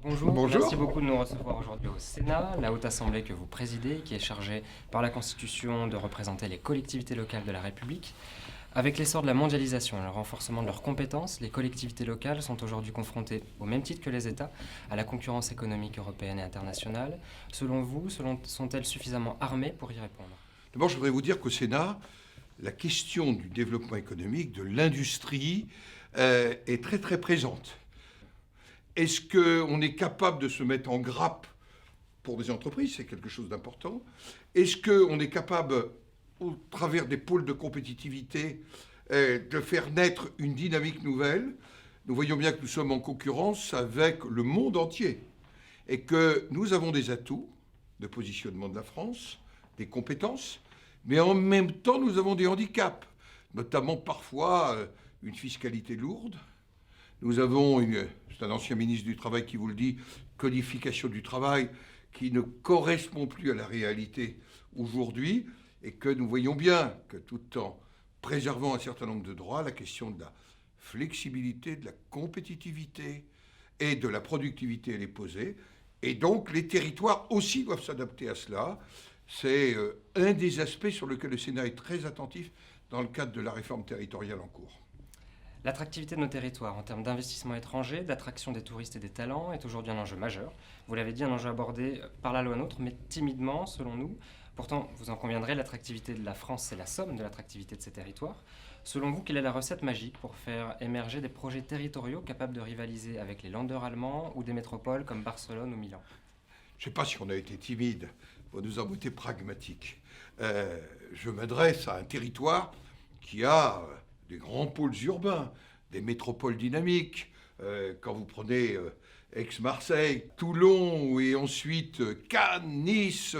Bonjour, Bonjour. merci beaucoup de nous recevoir aujourd'hui au Sénat, la Haute Assemblée que vous présidez, qui est chargée par la Constitution de représenter les collectivités locales de la République. Avec l'essor de la mondialisation et le renforcement de leurs compétences, les collectivités locales sont aujourd'hui confrontées, au même titre que les États, à la concurrence économique européenne et internationale. Selon vous, sont-elles suffisamment armées pour y répondre? D'abord, je voudrais vous dire qu'au Sénat, la question du développement économique, de l'industrie, est très très présente. Est-ce qu'on est capable de se mettre en grappe pour des entreprises? C'est quelque chose d'important. Est-ce qu'on est capable, au travers des pôles de compétitivité, de faire naître une dynamique nouvelle? Nous voyons bien que nous sommes en concurrence avec le monde entier et que nous avons des atouts de positionnement de la France, des compétences, mais en même temps nous avons des handicaps, notamment parfois une fiscalité lourde. Nous avons, c'est un ancien ministre du Travail qui vous le dit, codification du travail qui ne correspond plus à la réalité aujourd'hui et que nous voyons bien que tout en préservant un certain nombre de droits, la question de la flexibilité, de la compétitivité et de la productivité, elle est posée. Et donc les territoires aussi doivent s'adapter à cela. C'est un des aspects sur lesquels le Sénat est très attentif dans le cadre de la réforme territoriale en cours. L'attractivité de nos territoires en termes d'investissement étranger, d'attraction des touristes et des talents est aujourd'hui un enjeu majeur. Vous l'avez dit, un enjeu abordé par la loi NOTRe, mais timidement selon nous. Pourtant, vous en conviendrez, l'attractivité de la France, c'est la somme de l'attractivité de ses territoires. Selon vous, quelle est la recette magique pour faire émerger des projets territoriaux capables de rivaliser avec les Länder allemands ou des métropoles comme Barcelone ou Milan? Je ne sais pas si on a été timide, faut nous avons été pragmatiques. Je m'adresse à un territoire qui a des grands pôles urbains, des métropoles dynamiques. Quand vous prenez Aix-Marseille, Toulon et ensuite Cannes, Nice,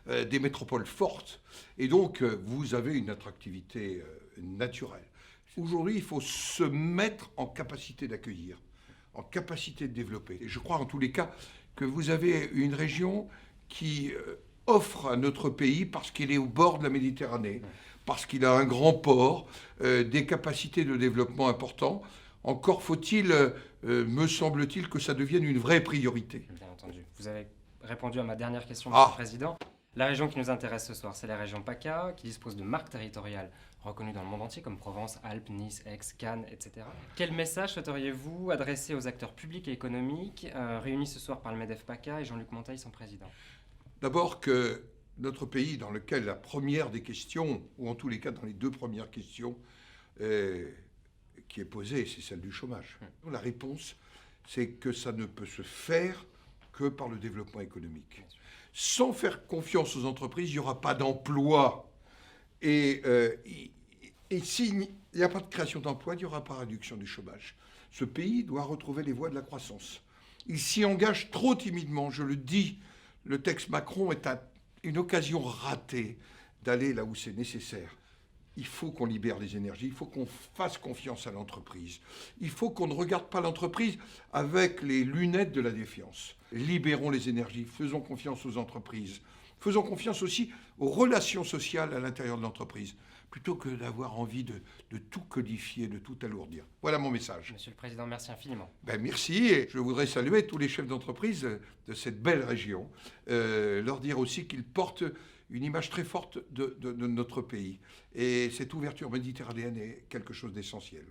des métropoles fortes. Et donc, vous avez une attractivité naturelle. Aujourd'hui, il faut se mettre en capacité d'accueillir, en capacité de développer. Et je crois en tous les cas que vous avez une région qui offre à notre pays, parce qu'il est au bord de la Méditerranée, parce qu'il a un grand port, des capacités de développement importantes. Encore faut-il, me semble-t-il, que ça devienne une vraie priorité. Bien entendu. Vous avez répondu à ma dernière question, Monsieur le Ah, Président. La région qui nous intéresse ce soir, c'est la région PACA, qui dispose de marques territoriales reconnues dans le monde entier, comme Provence, Alpes, Nice, Aix, Cannes, etc. Quel message souhaiteriez-vous adresser aux acteurs publics et économiques réunis ce soir par le MEDEF PACA et Jean-Luc Monteil, son président? d'abord que notre pays, dans lequel la première des questions, ou en tous les cas dans les deux premières questions, qui est posée, c'est celle du chômage. La réponse, c'est que ça ne peut se faire que par le développement économique. Sans faire confiance aux entreprises, il n'y aura pas d'emploi. Et s'il n'y a pas de création d'emploi, il n'y aura pas de réduction du chômage. Ce pays doit retrouver les voies de la croissance. Il s'y engage trop timidement, je le dis. Le texte Macron est une occasion ratée d'aller là où c'est nécessaire. Il faut qu'on libère les énergies, il faut qu'on fasse confiance à l'entreprise. Il faut qu'on ne regarde pas l'entreprise avec les lunettes de la défiance. Libérons les énergies, faisons confiance aux entreprises. Faisons confiance aussi aux relations sociales à l'intérieur de l'entreprise, plutôt que d'avoir envie de tout codifier, de tout alourdir. Voilà mon message. Monsieur le Président, merci infiniment. Merci, et je voudrais saluer tous les chefs d'entreprise de cette belle région, leur dire aussi qu'ils portent une image très forte de notre pays. Et cette ouverture méditerranéenne est quelque chose d'essentiel.